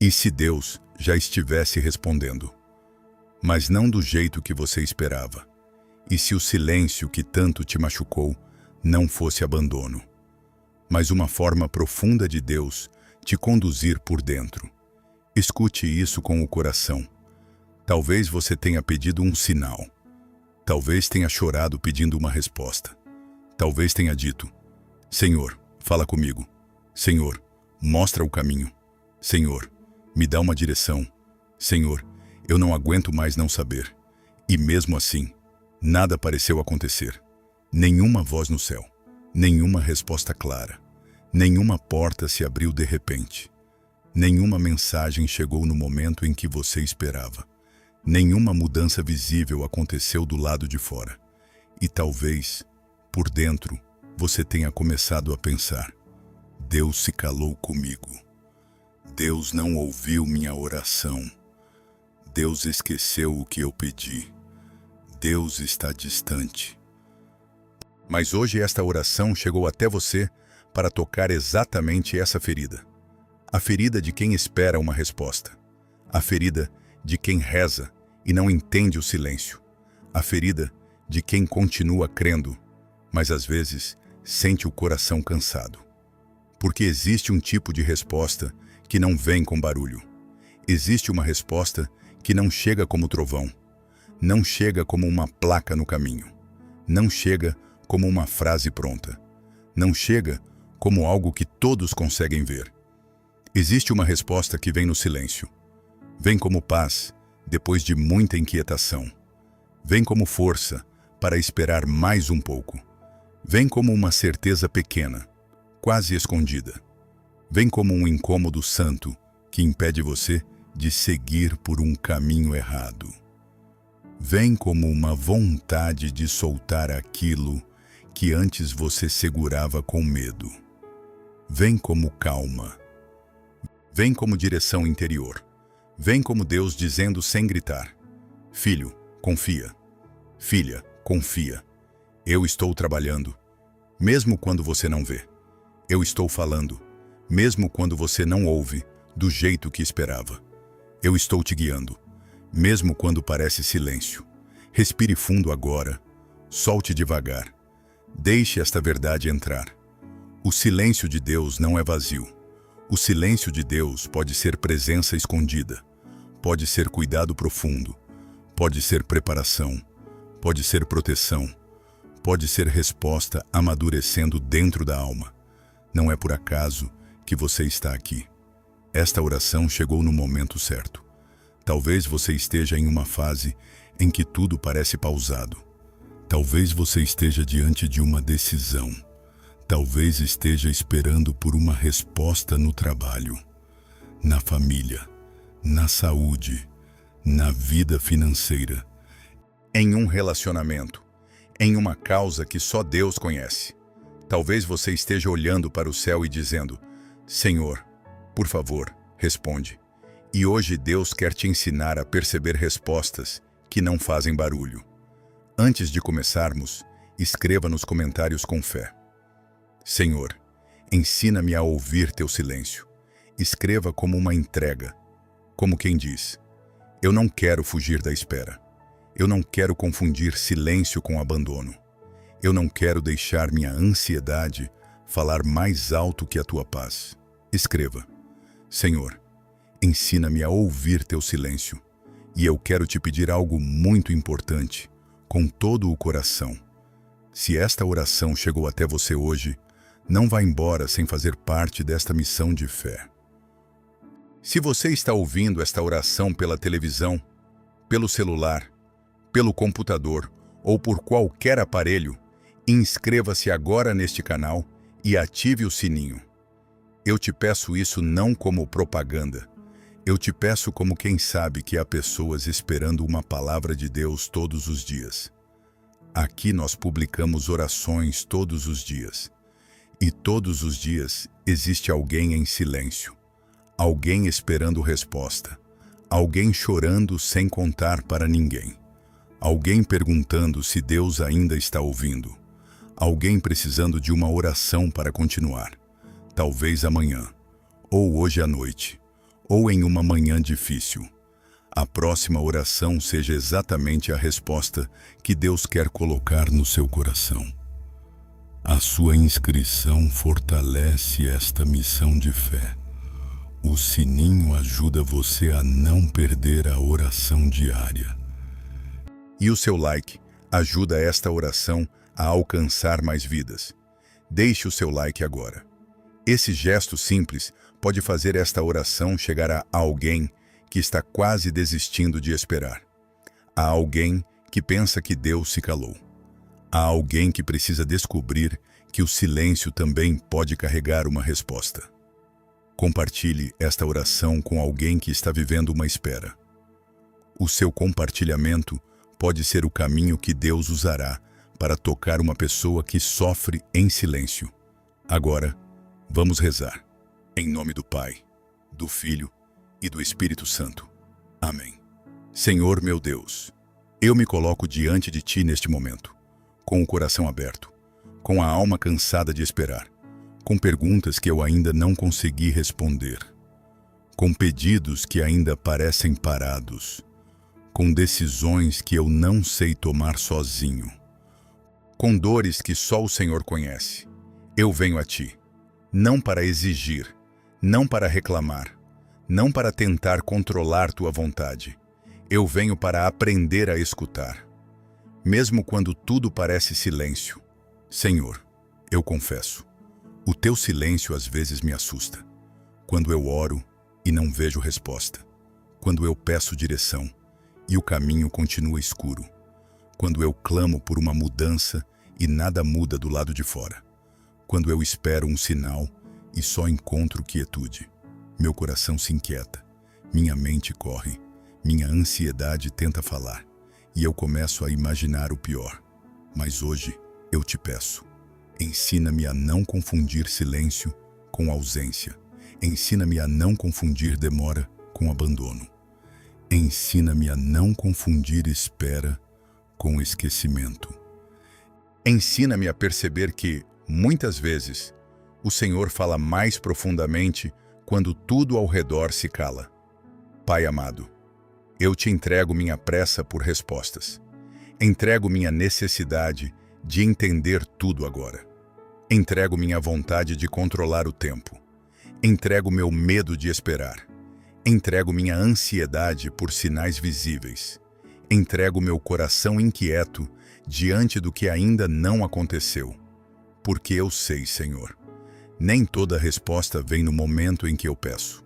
E se Deus já estivesse respondendo, mas não do jeito que você esperava? E se o silêncio que tanto te machucou não fosse abandono, mas uma forma profunda de Deus te conduzir por dentro? Escute isso com o coração. Talvez você tenha pedido um sinal. Talvez tenha chorado pedindo uma resposta. Talvez tenha dito: Senhor, fala comigo. Senhor, mostra o caminho. Senhor, me dá uma direção. Senhor, eu não aguento mais não saber. E mesmo assim, nada pareceu acontecer. Nenhuma voz no céu, nenhuma resposta clara, nenhuma porta se abriu de repente. Nenhuma mensagem chegou no momento em que você esperava. Nenhuma mudança visível aconteceu do lado de fora. E talvez, por dentro, você tenha começado a pensar: Deus se calou comigo. Deus não ouviu minha oração. Deus esqueceu o que eu pedi. Deus está distante. Mas hoje esta oração chegou até você para tocar exatamente essa ferida. A ferida de quem espera uma resposta. A ferida de quem reza e não entende o silêncio. A ferida de quem continua crendo, mas às vezes sente o coração cansado. Porque existe um tipo de resposta que não vem com barulho. Existe uma resposta que não chega como trovão. Não chega como uma placa no caminho. Não chega como uma frase pronta. Não chega como algo que todos conseguem ver. Existe uma resposta que vem no silêncio. Vem como paz, depois de muita inquietação. Vem como força para esperar mais um pouco. Vem como uma certeza pequena, quase escondida. Vem como um incômodo santo que impede você de seguir por um caminho errado. Vem como uma vontade de soltar aquilo que antes você segurava com medo. Vem como calma. Vem como direção interior. Vem como Deus dizendo sem gritar: Filho, confia. Filha, confia. Eu estou trabalhando, mesmo quando você não vê. Eu estou falando, mesmo quando você não ouve do jeito que esperava. Eu estou te guiando, mesmo quando parece silêncio. Respire fundo agora. Solte devagar. Deixe esta verdade entrar. O silêncio de Deus não é vazio. O silêncio de Deus pode ser presença escondida. Pode ser cuidado profundo. Pode ser preparação. Pode ser proteção. Pode ser resposta amadurecendo dentro da alma. Não é por acaso que você está aqui. Esta oração chegou no momento certo. Talvez você esteja em uma fase em que tudo parece pausado. Talvez você esteja diante de uma decisão. Talvez esteja esperando por uma resposta no trabalho, na família, na saúde, na vida financeira, em um relacionamento, em uma causa que só Deus conhece. Talvez você esteja olhando para o céu e dizendo: Senhor, por favor, responde. E hoje Deus quer te ensinar a perceber respostas que não fazem barulho. Antes de começarmos, escreva nos comentários com fé: Senhor, ensina-me a ouvir teu silêncio. Escreva como uma entrega, como quem diz: eu não quero fugir da espera. Eu não quero confundir silêncio com abandono. Eu não quero deixar minha ansiedade falar mais alto que a tua paz. Escreva: Senhor, ensina-me a ouvir teu silêncio. E eu quero te pedir algo muito importante, com todo o coração. Se esta oração chegou até você hoje, não vá embora sem fazer parte desta missão de fé. Se você está ouvindo esta oração pela televisão, pelo celular, pelo computador ou por qualquer aparelho, inscreva-se agora neste canal e ative o sininho. Eu te peço isso não como propaganda. Eu te peço como quem sabe que há pessoas esperando uma palavra de Deus todos os dias. Aqui nós publicamos orações todos os dias. E todos os dias existe alguém em silêncio. Alguém esperando resposta. Alguém chorando sem contar para ninguém. Alguém perguntando se Deus ainda está ouvindo. Alguém precisando de uma oração para continuar. Talvez amanhã, ou hoje à noite, ou em uma manhã difícil, a próxima oração seja exatamente a resposta que Deus quer colocar no seu coração. A sua inscrição fortalece esta missão de fé. O sininho ajuda você a não perder a oração diária. E o seu like ajuda esta oração a alcançar mais vidas. Deixe o seu like agora. Esse gesto simples pode fazer esta oração chegar a alguém que está quase desistindo de esperar. A alguém que pensa que Deus se calou. A alguém que precisa descobrir que o silêncio também pode carregar uma resposta. Compartilhe esta oração com alguém que está vivendo uma espera. O seu compartilhamento pode ser o caminho que Deus usará para tocar uma pessoa que sofre em silêncio. Agora, vamos rezar. Em nome do Pai, do Filho e do Espírito Santo. Amém. Senhor meu Deus, eu me coloco diante de Ti neste momento, com o coração aberto, com a alma cansada de esperar, com perguntas que eu ainda não consegui responder, com pedidos que ainda parecem parados, com decisões que eu não sei tomar sozinho, com dores que só o Senhor conhece. Eu venho a Ti, não para exigir, não para reclamar, não para tentar controlar Tua vontade. Eu venho para aprender a escutar. Mesmo quando tudo parece silêncio, Senhor, eu confesso, o Teu silêncio às vezes me assusta. Quando eu oro e não vejo resposta. Quando eu peço direção e o caminho continua escuro. Quando eu clamo por uma mudança e nada muda do lado de fora. Quando eu espero um sinal e só encontro quietude. Meu coração se inquieta, minha mente corre, minha ansiedade tenta falar, e eu começo a imaginar o pior. Mas hoje eu te peço, ensina-me a não confundir silêncio com ausência. Ensina-me a não confundir demora com abandono. Ensina-me a não confundir espera com esquecimento. Ensina-me a perceber que, muitas vezes, o Senhor fala mais profundamente quando tudo ao redor se cala. Pai amado, eu te entrego minha pressa por respostas. Entrego minha necessidade de entender tudo agora. Entrego minha vontade de controlar o tempo. Entrego meu medo de esperar. Entrego minha ansiedade por sinais visíveis. Entrego meu coração inquieto diante do que ainda não aconteceu. Porque eu sei, Senhor, nem toda resposta vem no momento em que eu peço.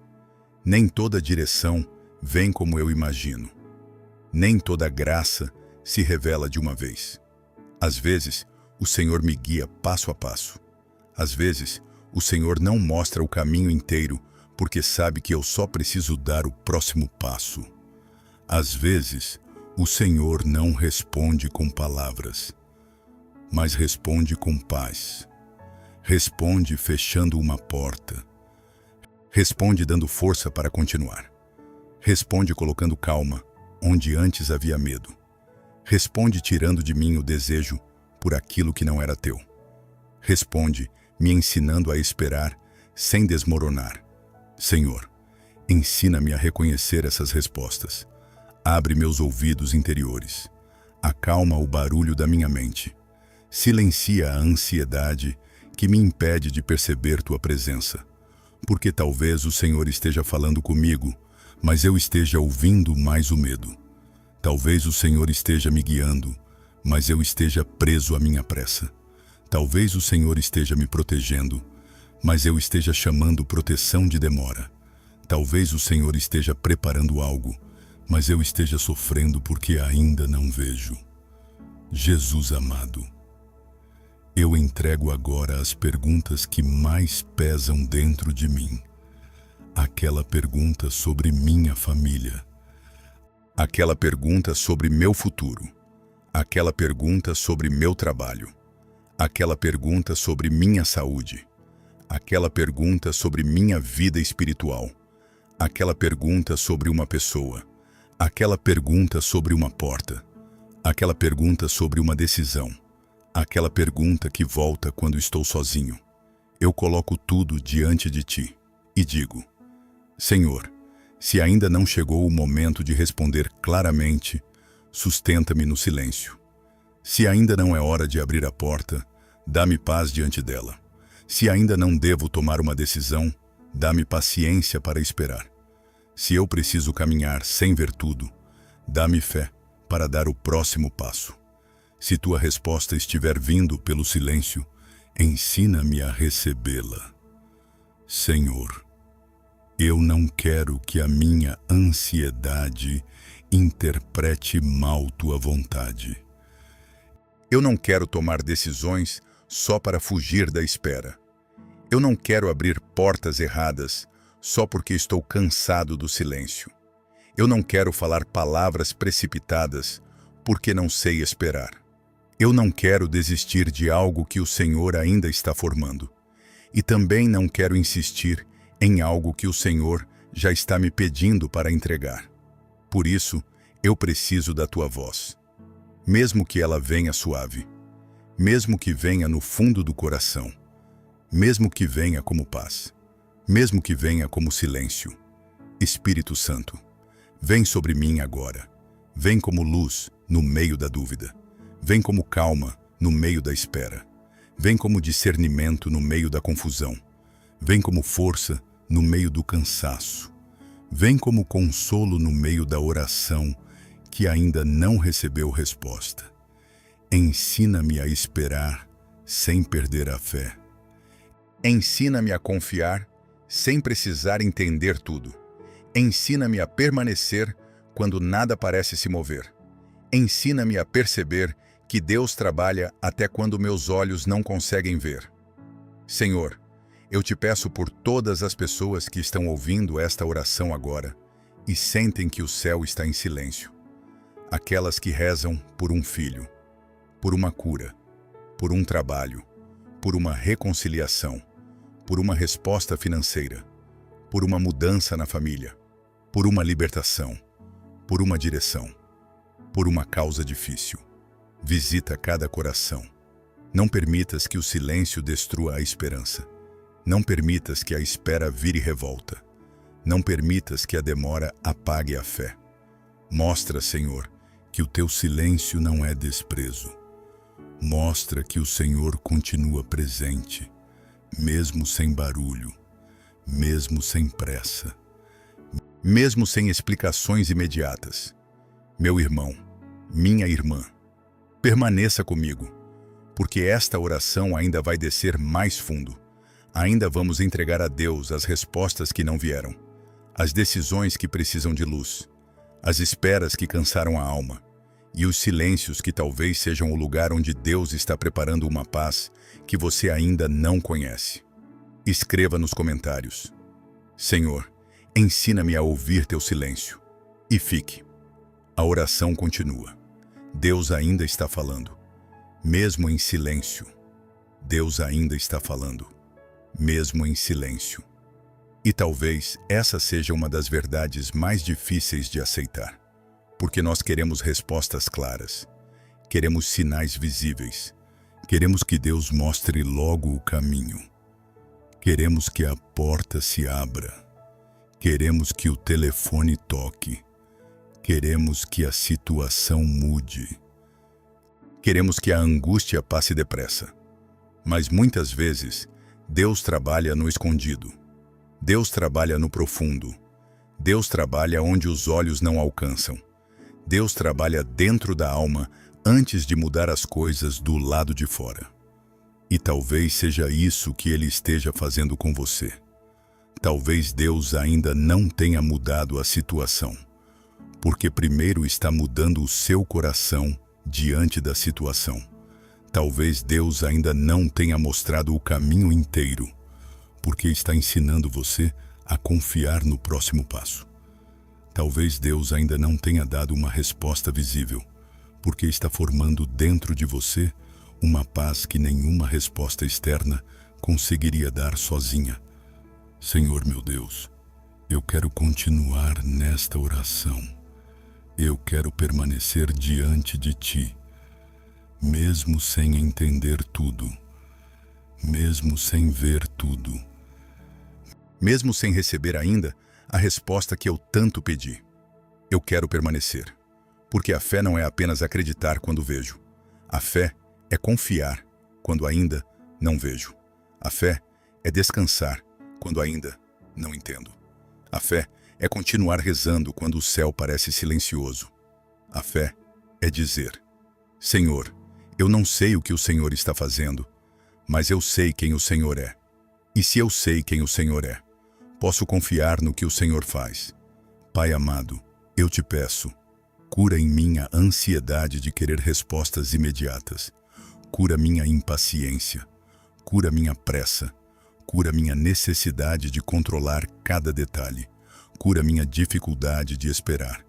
Nem toda direção vem como eu imagino. Nem toda graça se revela de uma vez. Às vezes, o Senhor me guia passo a passo. Às vezes, o Senhor não mostra o caminho inteiro porque sabe que eu só preciso dar o próximo passo. Às vezes, o Senhor não responde com palavras, mas responde com paz. Responde fechando uma porta. Responde dando força para continuar. Responde colocando calma onde antes havia medo. Responde tirando de mim o desejo por aquilo que não era teu. Responde me ensinando a esperar sem desmoronar. Senhor, ensina-me a reconhecer essas respostas. Abre meus ouvidos interiores. Acalma o barulho da minha mente. Silencia a ansiedade que me impede de perceber tua presença. Porque talvez o Senhor esteja falando comigo, mas eu esteja ouvindo mais o medo. Talvez o Senhor esteja me guiando, mas eu esteja preso à minha pressa. Talvez o Senhor esteja me protegendo, mas eu esteja chamando proteção de demora. Talvez o Senhor esteja preparando algo, mas eu esteja sofrendo porque ainda não vejo. Jesus amado, eu entrego agora as perguntas que mais pesam dentro de mim. Aquela pergunta sobre minha família. Aquela pergunta sobre meu futuro. Aquela pergunta sobre meu trabalho. Aquela pergunta sobre minha saúde. Aquela pergunta sobre minha vida espiritual. Aquela pergunta sobre uma pessoa. Aquela pergunta sobre uma porta. Aquela pergunta sobre uma decisão. Aquela pergunta que volta quando estou sozinho. Eu coloco tudo diante de ti e digo: Senhor, Se ainda não chegou o momento de responder claramente, sustenta-me no silêncio. Se ainda não é hora de abrir a porta, dá-me paz diante dela. Se ainda não devo tomar uma decisão, dá-me paciência para esperar. Se eu preciso caminhar sem ver tudo, dá-me fé para dar o próximo passo. Se tua resposta estiver vindo pelo silêncio, ensina-me a recebê-la. Senhor, eu não quero que a minha ansiedade interprete mal tua vontade. Eu não quero tomar decisões só para fugir da espera. Eu não quero abrir portas erradas só porque estou cansado do silêncio. Eu não quero falar palavras precipitadas porque não sei esperar. Eu não quero desistir de algo que o Senhor ainda está formando. E também não quero insistir em algo que o Senhor já está me pedindo para entregar. Por isso, eu preciso da tua voz. Mesmo que ela venha suave, mesmo que venha no fundo do coração, mesmo que venha como paz, mesmo que venha como silêncio. Espírito Santo, vem sobre mim agora. Vem como luz no meio da dúvida. Vem como calma no meio da espera. Vem como discernimento no meio da confusão. Vem como força no meio do cansaço. Vem como consolo no meio da oração que ainda não recebeu resposta. Ensina-me a esperar sem perder a fé. Ensina-me a confiar sem precisar entender tudo. Ensina-me a permanecer quando nada parece se mover. Ensina-me a perceber que Deus trabalha até quando meus olhos não conseguem ver. Senhor, eu te peço por todas as pessoas que estão ouvindo esta oração agora e sentem que o céu está em silêncio. Aquelas que rezam por um filho, por uma cura, por um trabalho, por uma reconciliação, por uma resposta financeira, por uma mudança na família, por uma libertação, por uma direção, por uma causa difícil. Visita cada coração. Não permitas que o silêncio destrua a esperança. Não permitas que a espera vire revolta. Não permitas que a demora apague a fé. Mostra, Senhor, que o teu silêncio não é desprezo. Mostra que o Senhor continua presente, mesmo sem barulho, mesmo sem pressa, mesmo sem explicações imediatas. Meu irmão, minha irmã, permaneça comigo, porque esta oração ainda vai descer mais fundo. Ainda vamos entregar a Deus as respostas que não vieram, as decisões que precisam de luz, as esperas que cansaram a alma, e os silêncios que talvez sejam o lugar onde Deus está preparando uma paz que você ainda não conhece. Escreva nos comentários: Senhor, ensina-me a ouvir teu silêncio. E fique. A oração continua. Deus ainda está falando. Mesmo em silêncio, Deus ainda está falando. Mesmo em silêncio. E talvez essa seja uma das verdades mais difíceis de aceitar. Porque nós queremos respostas claras. Queremos sinais visíveis. Queremos que Deus mostre logo o caminho. Queremos que a porta se abra. Queremos que o telefone toque. Queremos que a situação mude. Queremos que a angústia passe depressa. Mas muitas vezes, Deus trabalha no escondido. Deus trabalha no profundo. Deus trabalha onde os olhos não alcançam. Deus trabalha dentro da alma antes de mudar as coisas do lado de fora. E talvez seja isso que Ele esteja fazendo com você. Talvez Deus ainda não tenha mudado a situação, porque primeiro está mudando o seu coração diante da situação. Talvez Deus ainda não tenha mostrado o caminho inteiro, porque está ensinando você a confiar no próximo passo. Talvez Deus ainda não tenha dado uma resposta visível, porque está formando dentro de você uma paz que nenhuma resposta externa conseguiria dar sozinha. Senhor meu Deus, eu quero continuar nesta oração. Eu quero permanecer diante de Ti, mesmo sem entender tudo, mesmo sem ver tudo, mesmo sem receber ainda a resposta que eu tanto pedi. Eu quero permanecer, porque a fé não é apenas acreditar quando vejo. A fé é confiar quando ainda não vejo. A fé é descansar quando ainda não entendo. A fé é continuar rezando quando o céu parece silencioso. A fé é dizer: Senhor, eu não sei o que o Senhor está fazendo, mas eu sei quem o Senhor é. E se eu sei quem o Senhor é, posso confiar no que o Senhor faz. Pai amado, eu te peço, cura em mim a ansiedade de querer respostas imediatas. Cura minha impaciência. Cura minha pressa. Cura minha necessidade de controlar cada detalhe. Cura minha dificuldade de esperar.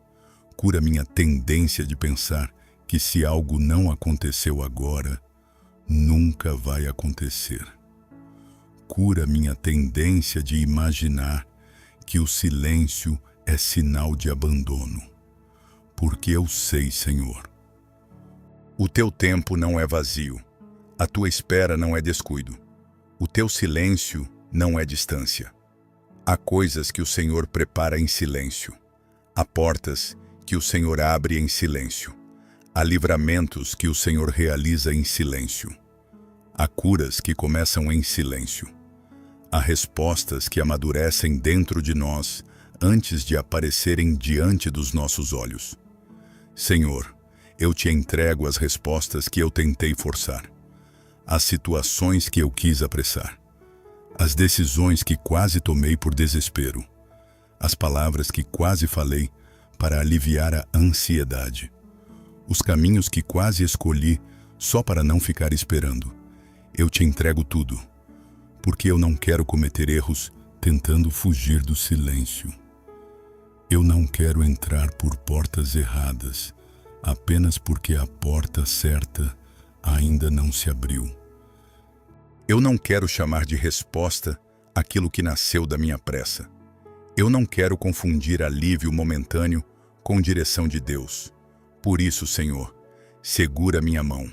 Cura minha tendência de pensar que se algo não aconteceu agora, nunca vai acontecer. Cura minha tendência de imaginar que o silêncio é sinal de abandono. Porque eu sei, Senhor, o teu tempo não é vazio, a tua espera não é descuido, o teu silêncio não é distância. Há coisas que o Senhor prepara em silêncio, há portas que o Senhor abre em silêncio, há livramentos que o Senhor realiza em silêncio, há curas que começam em silêncio, há respostas que amadurecem dentro de nós antes de aparecerem diante dos nossos olhos. Senhor, eu te entrego as respostas que eu tentei forçar, as situações que eu quis apressar, as decisões que quase tomei por desespero, as palavras que quase falei para aliviar a ansiedade, os caminhos que quase escolhi só para não ficar esperando. Eu te entrego tudo, porque eu não quero cometer erros tentando fugir do silêncio. Eu não quero entrar por portas erradas, apenas porque a porta certa ainda não se abriu. Eu não quero chamar de resposta aquilo que nasceu da minha pressa. Eu não quero confundir alívio momentâneo com direção de Deus. Por isso, Senhor, segura minha mão,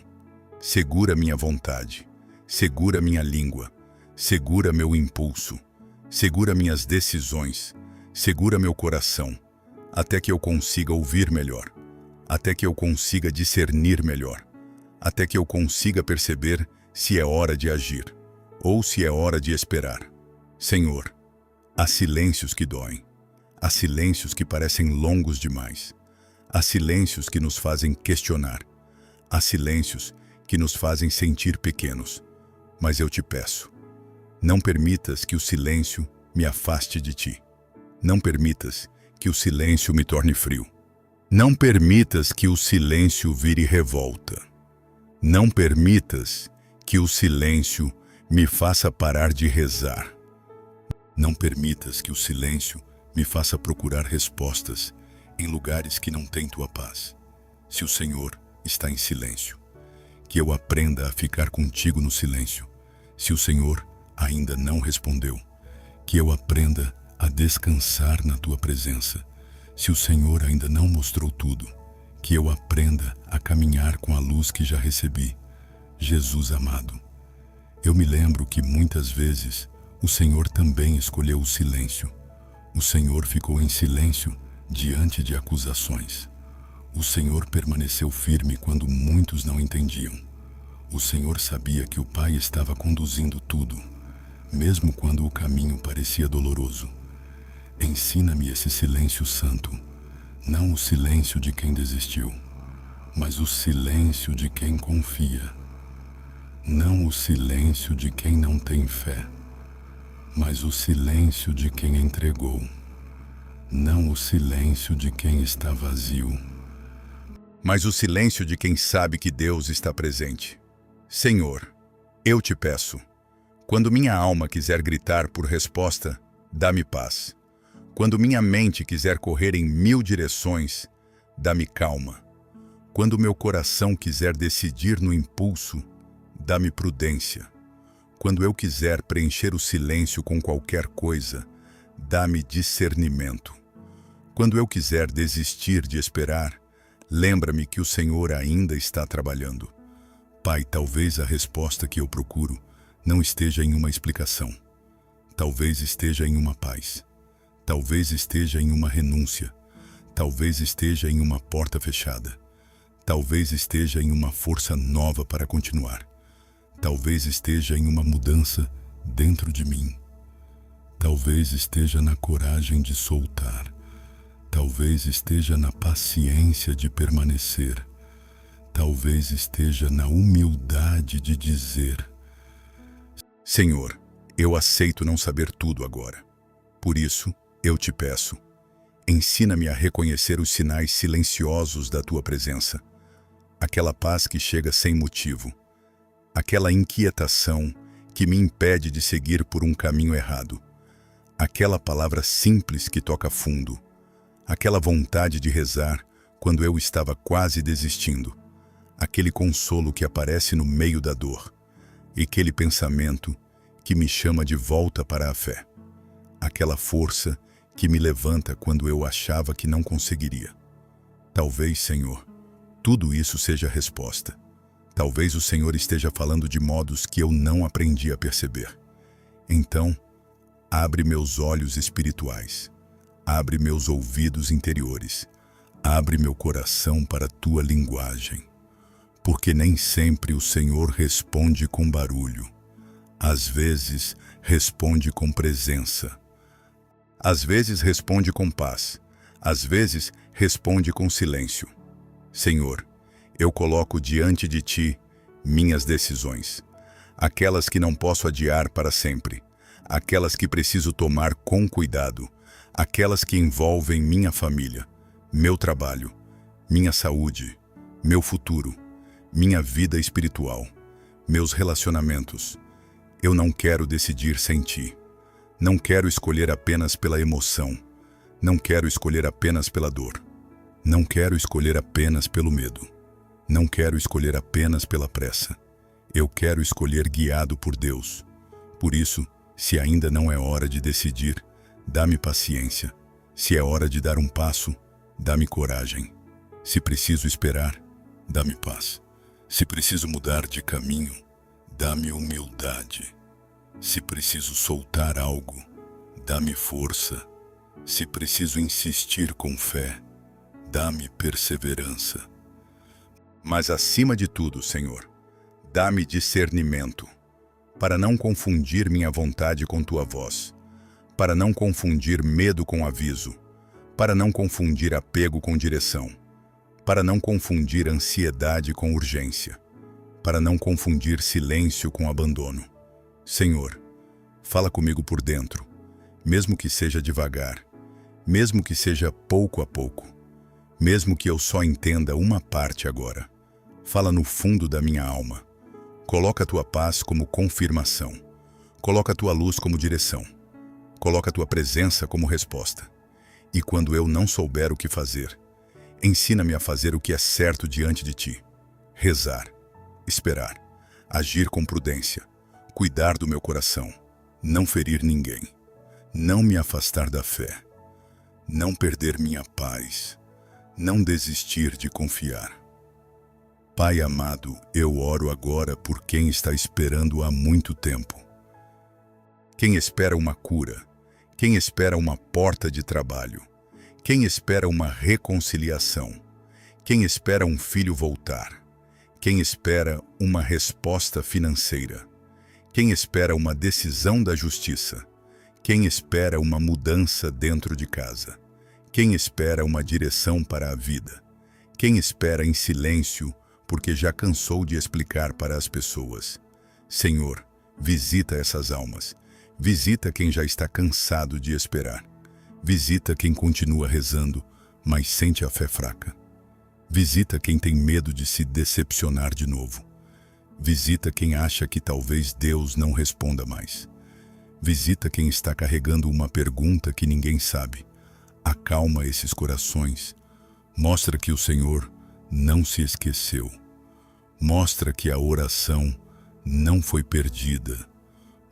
segura minha vontade, segura minha língua, segura meu impulso, segura minhas decisões, segura meu coração, até que eu consiga ouvir melhor, até que eu consiga discernir melhor, até que eu consiga perceber se é hora de agir ou se é hora de esperar. Senhor, há silêncios que doem, há silêncios que parecem longos demais, há silêncios que nos fazem questionar, há silêncios que nos fazem sentir pequenos, mas eu te peço, não permitas que o silêncio me afaste de ti. Não permitas que o silêncio me torne frio. Não permitas que o silêncio vire revolta. Não permitas que o silêncio me faça parar de rezar. Não permitas que o silêncio me faça procurar respostas em lugares que não têm tua paz. Se o Senhor está em silêncio, que eu aprenda a ficar contigo no silêncio. Se o Senhor ainda não respondeu, que eu aprenda a descansar na tua presença. Se o Senhor ainda não mostrou tudo, que eu aprenda a caminhar com a luz que já recebi. Jesus amado, eu me lembro que muitas vezes o Senhor também escolheu o silêncio. O Senhor ficou em silêncio diante de acusações. O Senhor permaneceu firme quando muitos não entendiam. O Senhor sabia que o Pai estava conduzindo tudo, mesmo quando o caminho parecia doloroso. Ensina-me esse silêncio santo, não o silêncio de quem desistiu, mas o silêncio de quem confia. Não o silêncio de quem não tem fé, mas o silêncio de quem entregou. Não o silêncio de quem está vazio, mas o silêncio de quem sabe que Deus está presente. Senhor, eu te peço, quando minha alma quiser gritar por resposta, dá-me paz. Quando minha mente quiser correr em 1000 direções, dá-me calma. Quando meu coração quiser decidir no impulso, dá-me prudência. Quando eu quiser preencher o silêncio com qualquer coisa, dá-me discernimento. Quando eu quiser desistir de esperar, lembra-me que o Senhor ainda está trabalhando. Pai, talvez a resposta que eu procuro não esteja em uma explicação. Talvez esteja em uma paz. Talvez esteja em uma renúncia. Talvez esteja em uma porta fechada. Talvez esteja em uma força nova para continuar. Talvez esteja em uma mudança dentro de mim. Talvez esteja na coragem de soltar. Talvez esteja na paciência de permanecer. Talvez esteja na humildade de dizer: Senhor, eu aceito não saber tudo agora. Por isso, eu te peço, ensina-me a reconhecer os sinais silenciosos da tua presença. Aquela paz que chega sem motivo. Aquela inquietação que me impede de seguir por um caminho errado. Aquela palavra simples que toca fundo. Aquela vontade de rezar quando eu estava quase desistindo. Aquele consolo que aparece no meio da dor. E aquele pensamento que me chama de volta para a fé. Aquela força que me levanta quando eu achava que não conseguiria. Talvez, Senhor, tudo isso seja a resposta. Talvez o Senhor esteja falando de modos que eu não aprendi a perceber. Então, abre meus olhos espirituais. Abre meus ouvidos interiores. Abre meu coração para a tua linguagem. Porque nem sempre o Senhor responde com barulho. Às vezes, responde com presença. Às vezes, responde com paz. Às vezes, responde com silêncio. Senhor, eu coloco diante de ti minhas decisões. Aquelas que não posso adiar para sempre. Aquelas que preciso tomar com cuidado. Aquelas que envolvem minha família, meu trabalho, minha saúde, meu futuro, minha vida espiritual, meus relacionamentos. Eu não quero decidir sem ti. Não quero escolher apenas pela emoção. Não quero escolher apenas pela dor. Não quero escolher apenas pelo medo. Não quero escolher apenas pela pressa. Eu quero escolher guiado por Deus. Por isso, se ainda não é hora de decidir, dá-me paciência. Se é hora de dar um passo, dá-me coragem. Se preciso esperar, dá-me paz. Se preciso mudar de caminho, dá-me humildade. Se preciso soltar algo, dá-me força. Se preciso insistir com fé, dá-me perseverança. Mas acima de tudo, Senhor, dá-me discernimento, para não confundir minha vontade com tua voz, para não confundir medo com aviso, para não confundir apego com direção, para não confundir ansiedade com urgência, para não confundir silêncio com abandono. Senhor, fala comigo por dentro, mesmo que seja devagar, mesmo que seja pouco a pouco, mesmo que eu só entenda uma parte agora. Fala no fundo da minha alma. Coloca a tua paz como confirmação. Coloca a tua luz como direção. Coloca a tua presença como resposta. E quando eu não souber o que fazer, ensina-me a fazer o que é certo diante de ti. Rezar, esperar, agir com prudência, cuidar do meu coração, não ferir ninguém, não me afastar da fé, não perder minha paz, não desistir de confiar. Pai amado, eu oro agora por quem está esperando há muito tempo. Quem espera uma cura, quem espera uma porta de trabalho, quem espera uma reconciliação, quem espera um filho voltar, quem espera uma resposta financeira, quem espera uma decisão da justiça, quem espera uma mudança dentro de casa, quem espera uma direção para a vida, quem espera em silêncio porque já cansou de explicar para as pessoas. Senhor, visita essas almas, visita quem já está cansado de esperar, visita quem continua rezando, mas sente a fé fraca, visita quem tem medo de se decepcionar de novo, visita quem acha que talvez Deus não responda mais, visita quem está carregando uma pergunta que ninguém sabe. Acalma esses corações, mostra que o Senhor não se esqueceu, mostra que a oração não foi perdida,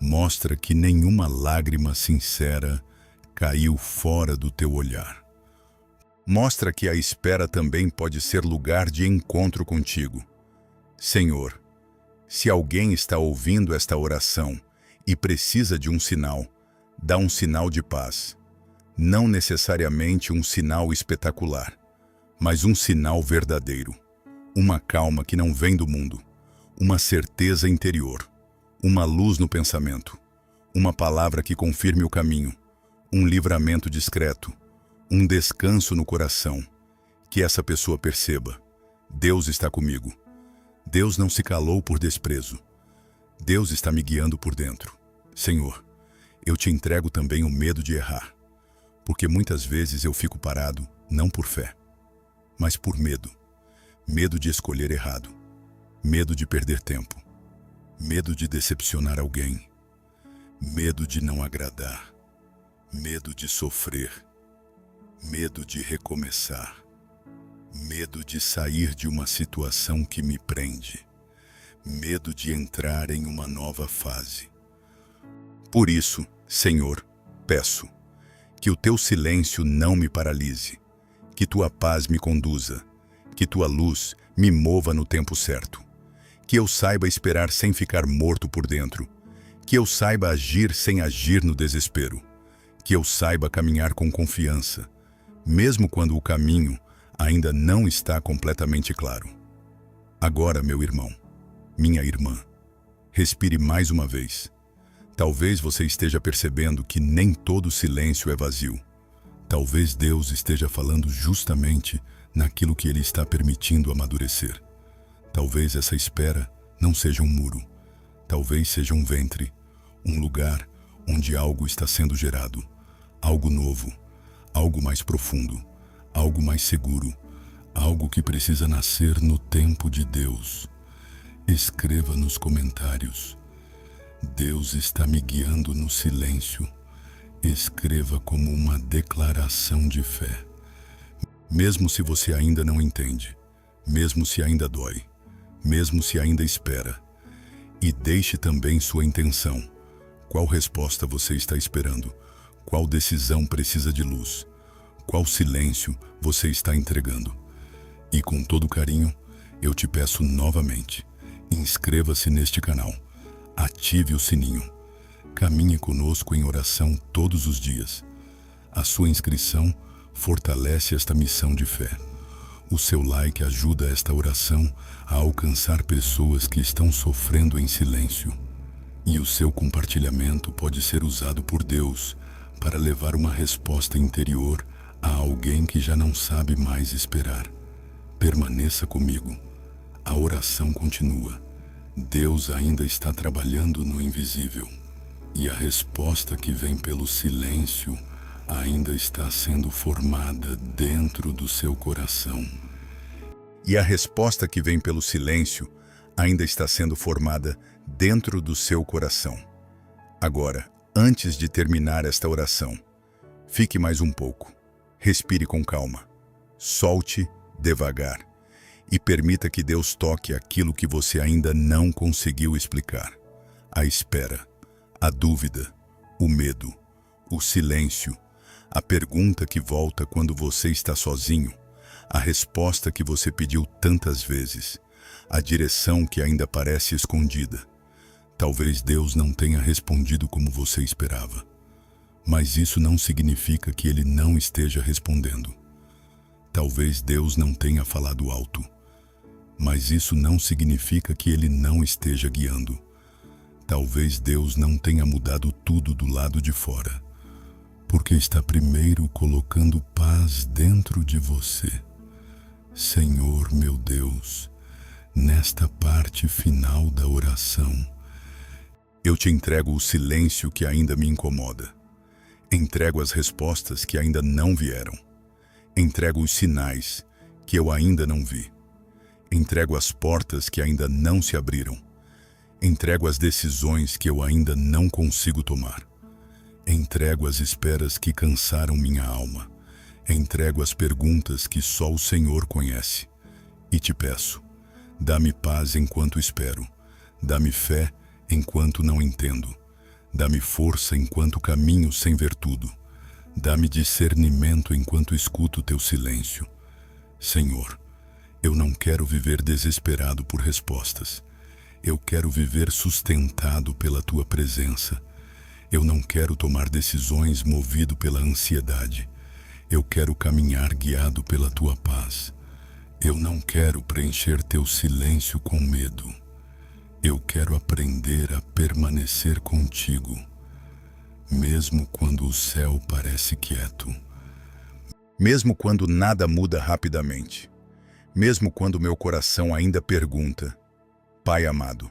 mostra que nenhuma lágrima sincera caiu fora do teu olhar. Mostra que a espera também pode ser lugar de encontro contigo. Senhor, se alguém está ouvindo esta oração e precisa de um sinal, dá um sinal de paz. Não necessariamente um sinal espetacular, mas um sinal verdadeiro. Uma calma que não vem do mundo, uma certeza interior, uma luz no pensamento, uma palavra que confirme o caminho, um livramento discreto, um descanso no coração. Que essa pessoa perceba: Deus está comigo. Deus não se calou por desprezo. Deus está me guiando por dentro. Senhor, eu te entrego também o medo de errar, porque muitas vezes eu fico parado, não por fé, mas por medo. Medo de escolher errado, medo de perder tempo, medo de decepcionar alguém, medo de não agradar, medo de sofrer, medo de recomeçar, medo de sair de uma situação que me prende, medo de entrar em uma nova fase. Por isso, Senhor, peço que o teu silêncio não me paralise, que tua paz me conduza, que tua luz me mova no tempo certo, que eu saiba esperar sem ficar morto por dentro, que eu saiba agir sem agir no desespero, que eu saiba caminhar com confiança, mesmo quando o caminho ainda não está completamente claro. Agora, meu irmão, minha irmã, respire mais uma vez. Talvez você esteja percebendo que nem todo silêncio é vazio. Talvez Deus esteja falando justamente naquilo que Ele está permitindo amadurecer. Talvez essa espera não seja um muro. Talvez seja um ventre, um lugar onde algo está sendo gerado. Algo novo, algo mais profundo, algo mais seguro, algo que precisa nascer no tempo de Deus. Escreva nos comentários: Deus está me guiando no silêncio. Escreva como uma declaração de fé. Mesmo se você ainda não entende, mesmo se ainda dói, mesmo se ainda espera. E deixe também sua intenção. Qual resposta você está esperando? Qual decisão precisa de luz? Qual silêncio você está entregando? E com todo carinho, eu te peço novamente, inscreva-se neste canal, ative o sininho, caminhe conosco em oração todos os dias. A sua inscrição fortalece esta missão de fé. O seu like ajuda esta oração a alcançar pessoas que estão sofrendo em silêncio. E o seu compartilhamento pode ser usado por Deus para levar uma resposta interior a alguém que já não sabe mais esperar. Permaneça comigo. A oração continua. Deus ainda está trabalhando no invisível. E a resposta que vem pelo silêncio ainda está sendo formada dentro do seu coração. E a resposta que vem pelo silêncio ainda está sendo formada dentro do seu coração. Agora, antes de terminar esta oração, fique mais um pouco. Respire com calma. Solte devagar. E permita que Deus toque aquilo que você ainda não conseguiu explicar. A espera, a dúvida, o medo, o silêncio, a pergunta que volta quando você está sozinho, a resposta que você pediu tantas vezes, a direção que ainda parece escondida. Talvez Deus não tenha respondido como você esperava, mas isso não significa que Ele não esteja respondendo. Talvez Deus não tenha falado alto, mas isso não significa que Ele não esteja guiando. Talvez Deus não tenha mudado tudo do lado de fora, porque está primeiro colocando paz dentro de você. Senhor, meu Deus, nesta parte final da oração, eu te entrego o silêncio que ainda me incomoda. Entrego as respostas que ainda não vieram. Entrego os sinais que eu ainda não vi. Entrego as portas que ainda não se abriram. Entrego as decisões que eu ainda não consigo tomar. Entrego as esperas que cansaram minha alma. Entrego as perguntas que só o Senhor conhece. E te peço, dá-me paz enquanto espero. Dá-me fé enquanto não entendo. Dá-me força enquanto caminho sem ver tudo. Dá-me discernimento enquanto escuto teu silêncio. Senhor, eu não quero viver desesperado por respostas. Eu quero viver sustentado pela tua presença. Eu não quero tomar decisões movido pela ansiedade. Eu quero caminhar guiado pela tua paz. Eu não quero preencher teu silêncio com medo. Eu quero aprender a permanecer contigo, mesmo quando o céu parece quieto. Mesmo quando nada muda rapidamente. Mesmo quando meu coração ainda pergunta: Pai amado,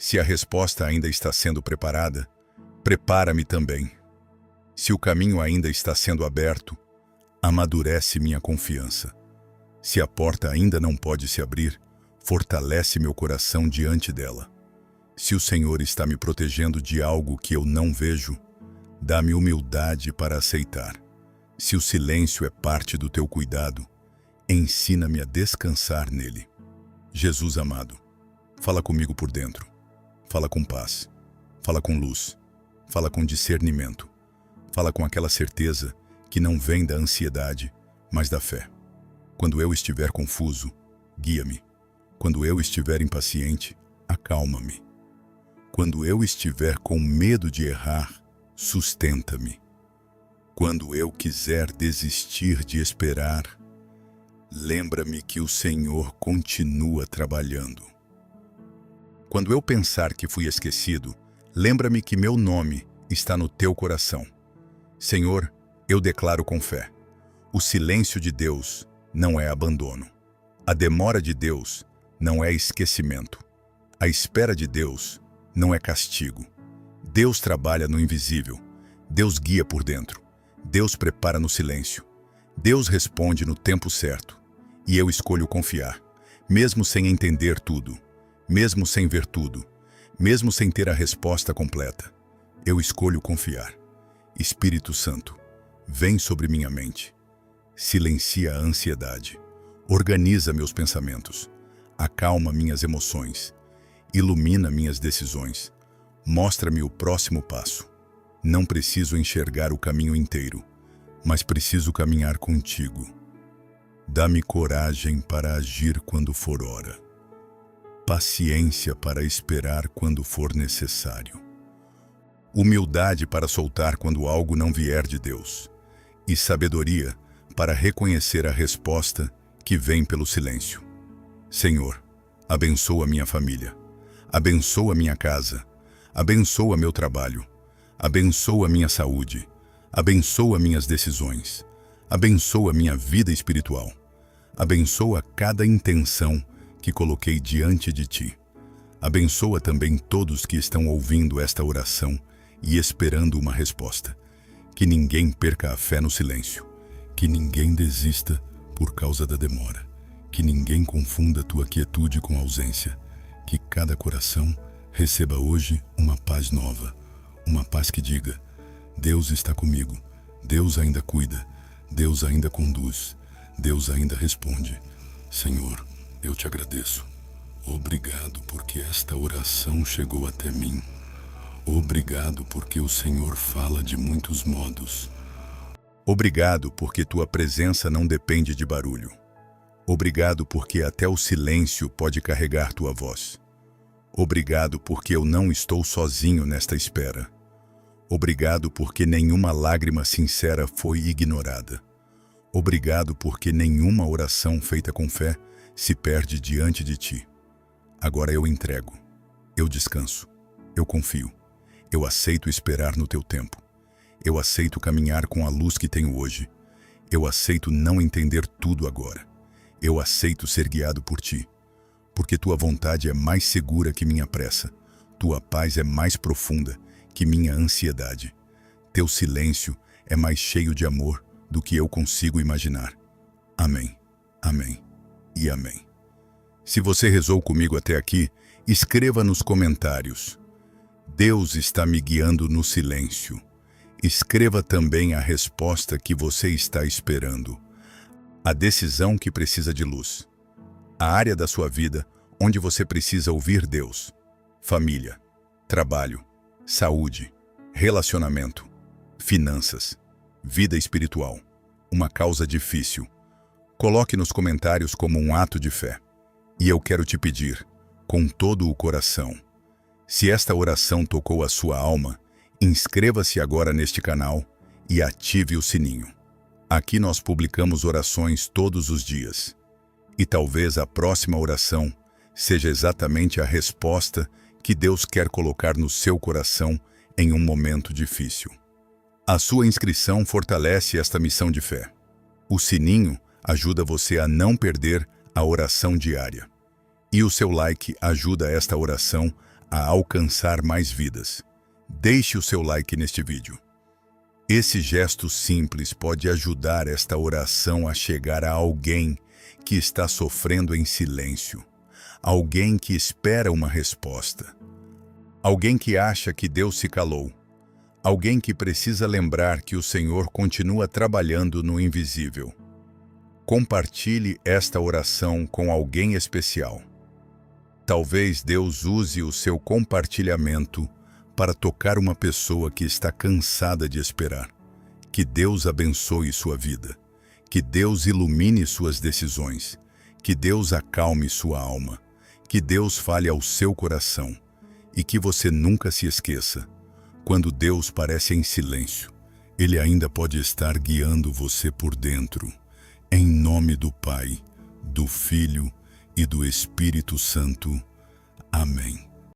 se a resposta ainda está sendo preparada, prepara-me também. Se o caminho ainda está sendo aberto, amadurece minha confiança. Se a porta ainda não pode se abrir, fortalece meu coração diante dela. Se o Senhor está me protegendo de algo que eu não vejo, dá-me humildade para aceitar. Se o silêncio é parte do teu cuidado, ensina-me a descansar nele. Jesus amado, fala comigo por dentro. Fala com paz. Fala com luz. Fala com discernimento. Fala com aquela certeza que não vem da ansiedade, mas da fé. Quando eu estiver confuso, guia-me. Quando eu estiver impaciente, acalma-me. Quando eu estiver com medo de errar, sustenta-me. Quando eu quiser desistir de esperar, lembra-me que o Senhor continua trabalhando. Quando eu pensar que fui esquecido, lembra-me que meu nome está no teu coração. Senhor, eu declaro com fé: o silêncio de Deus não é abandono. A demora de Deus não é esquecimento. A espera de Deus não é castigo. Deus trabalha no invisível. Deus guia por dentro. Deus prepara no silêncio. Deus responde no tempo certo. E eu escolho confiar, mesmo sem entender tudo, mesmo sem ver tudo, mesmo sem ter a resposta completa. Eu escolho confiar. Espírito Santo, vem sobre minha mente. Silencia a ansiedade. Organiza meus pensamentos. Acalma minhas emoções. Ilumina minhas decisões. Mostra-me o próximo passo. Não preciso enxergar o caminho inteiro, mas preciso caminhar contigo. Dá-me coragem para agir quando for hora. Paciência para esperar quando for necessário. Humildade para soltar quando algo não vier de Deus. E sabedoria para reconhecer a resposta que vem pelo silêncio. Senhor, abençoa minha família. Abençoa minha casa. Abençoa meu trabalho. Abençoa minha saúde. Abençoa minhas decisões. Abençoa minha vida espiritual. Abençoa cada intenção que coloquei diante de ti. Abençoa também todos que estão ouvindo esta oração e esperando uma resposta. Que ninguém perca a fé no silêncio. Que ninguém desista por causa da demora. Que ninguém confunda tua quietude com ausência. Que cada coração receba hoje uma paz nova. Uma paz que diga: Deus está comigo. Deus ainda cuida. Deus ainda conduz. Deus ainda responde. Senhor, eu te agradeço. Obrigado porque esta oração chegou até mim. Obrigado porque o Senhor fala de muitos modos. Obrigado porque tua presença não depende de barulho. Obrigado porque até o silêncio pode carregar tua voz. Obrigado porque eu não estou sozinho nesta espera. Obrigado porque nenhuma lágrima sincera foi ignorada. Obrigado porque nenhuma oração feita com fé se perde diante de ti. Agora eu entrego, eu descanso, eu confio, eu aceito esperar no teu tempo. Eu aceito caminhar com a luz que tenho hoje. Eu aceito não entender tudo agora. Eu aceito ser guiado por ti, porque tua vontade é mais segura que minha pressa. Tua paz é mais profunda que minha ansiedade. Teu silêncio é mais cheio de amor do que eu consigo imaginar. Amém, amém e amém. Se você rezou comigo até aqui, escreva nos comentários: Deus está me guiando no silêncio. Escreva também a resposta que você está esperando. A decisão que precisa de luz. A área da sua vida onde você precisa ouvir Deus. Família, trabalho, saúde, relacionamento, finanças, vida espiritual. Uma causa difícil. Coloque nos comentários como um ato de fé. E eu quero te pedir, com todo o coração, se esta oração tocou a sua alma, Inscreva-se agora neste canal e ative o sininho. Aqui nós publicamos orações todos os dias. E talvez a próxima oração seja exatamente a resposta que Deus quer colocar no seu coração em um momento difícil. A sua inscrição fortalece esta missão de fé. O sininho ajuda você a não perder a oração diária. E o seu like ajuda esta oração a alcançar mais vidas. Deixe o seu like neste vídeo. Esse gesto simples pode ajudar esta oração a chegar a alguém que está sofrendo em silêncio, alguém que espera uma resposta, alguém que acha que Deus se calou, alguém que precisa lembrar que o Senhor continua trabalhando no invisível. Compartilhe esta oração com alguém especial. Talvez Deus use o seu compartilhamento para tocar uma pessoa que está cansada de esperar. Que Deus abençoe sua vida. Que Deus ilumine suas decisões. Que Deus acalme sua alma. Que Deus fale ao seu coração. E que você nunca se esqueça. Quando Deus parece em silêncio, Ele ainda pode estar guiando você por dentro. Em nome do Pai, do Filho e do Espírito Santo. Amém.